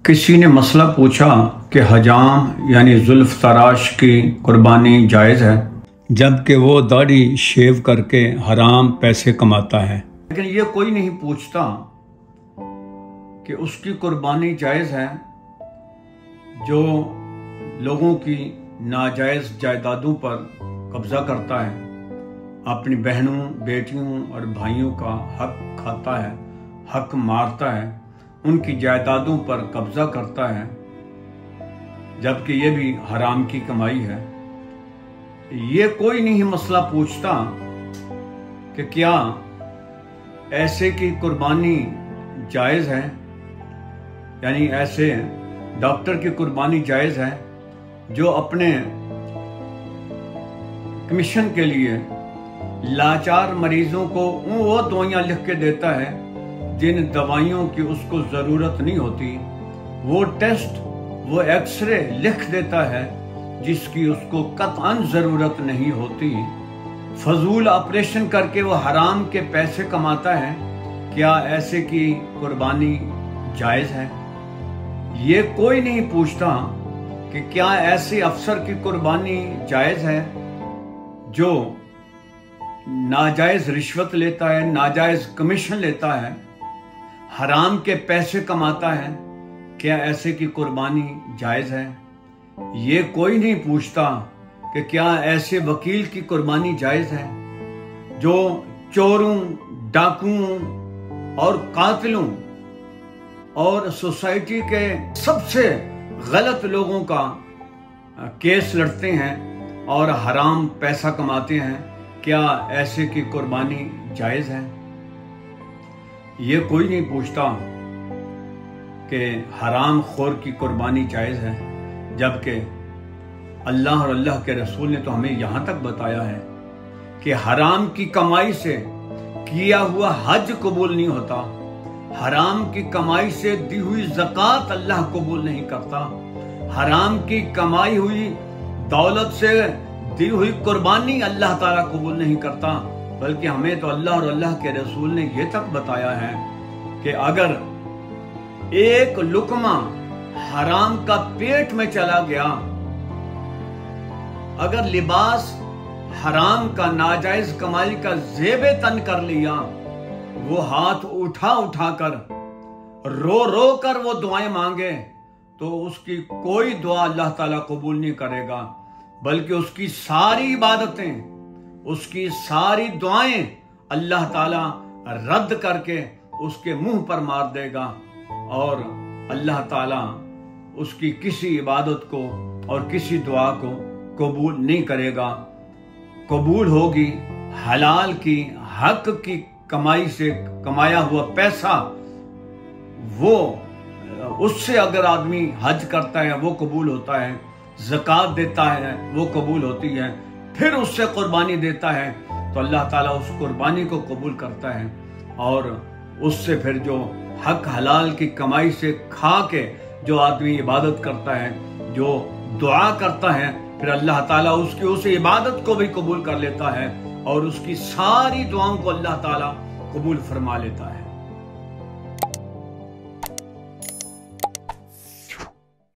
किसी ने मसला पूछा कि हजाम यानी जुल्फ तराश की कुर्बानी जायज़ है, जबकि वो दाढ़ी शेव करके हराम पैसे कमाता है। लेकिन ये कोई नहीं पूछता कि उसकी कुर्बानी जायज़ है जो लोगों की नाजायज़ जायदादों पर कब्ज़ा करता है, अपनी बहनों, बेटियों और भाइयों का हक खाता है, हक मारता है, उनकी जायदादों पर कब्जा करता है, जबकि ये भी हराम की कमाई है। ये कोई नहीं मसला पूछता कि क्या ऐसे की कुर्बानी जायज़ है, यानी ऐसे डॉक्टर की कुर्बानी जायज़ है जो अपने कमीशन के लिए लाचार मरीजों को वो दवाइयाँ लिख के देता है जिन दवाइयों की उसको ज़रूरत नहीं होती, वो टेस्ट, वो एक्सरे लिख देता है जिसकी उसको कतई ज़रूरत नहीं होती, फजूल ऑपरेशन करके वो हराम के पैसे कमाता है। क्या ऐसे की कुर्बानी जायज़ है? ये कोई नहीं पूछता कि क्या ऐसे अफसर की कुर्बानी जायज़ है जो नाजायज़ रिश्वत लेता है, नाजायज़ कमीशन लेता है, हराम के पैसे कमाता है। क्या ऐसे की कुर्बानी जायज़ है? ये कोई नहीं पूछता कि क्या ऐसे वकील की कुर्बानी जायज़ है जो चोरों, डाकुओं और कातिलों और सोसाइटी के सबसे गलत लोगों का केस लड़ते हैं और हराम पैसा कमाते हैं। क्या ऐसे की कुर्बानी जायज़ है? ये कोई नहीं पूछता कि हराम खोर की कुर्बानी जायज़ है, जबकि अल्लाह और अल्लाह के रसूल ने तो हमें यहाँ तक बताया है कि हराम की कमाई से किया हुआ हज कबूल नहीं होता, हराम की कमाई से दी हुई ज़कात अल्लाह कबूल नहीं करता, हराम की कमाई हुई दौलत से दी हुई कुर्बानी अल्लाह ताला कबूल नहीं करता। बल्कि हमें तो अल्लाह और अल्लाह के रसूल ने यह तक बताया है कि अगर एक लुकमा हराम का पेट में चला गया, अगर लिबास हराम का नाजायज कमाई का जेबे तन कर लिया, वो हाथ उठा उठा कर रो रो कर वो दुआएं मांगे तो उसकी कोई दुआ अल्लाह ताला कबूल नहीं करेगा, बल्कि उसकी सारी इबादतें, उसकी सारी दुआएं अल्लाह ताला रद्द करके उसके मुंह पर मार देगा और अल्लाह ताला उसकी किसी इबादत को और किसी दुआ को कबूल नहीं करेगा। कबूल होगी हलाल की, हक की कमाई से कमाया हुआ पैसा, वो उससे अगर आदमी हज करता है वो कबूल होता है, ज़कात देता है वो कबूल होती है, फिर उससे कुर्बानी देता है तो अल्लाह ताला उस कुर्बानी को कबूल करता है और उससे फिर जो हक हलाल की कमाई से खा के जो आदमी इबादत करता है, जो दुआ करता है, फिर अल्लाह ताला उसकी उस इबादत को भी कबूल कर लेता है और उसकी सारी दुआओं को अल्लाह ताला कबूल फरमा लेता है।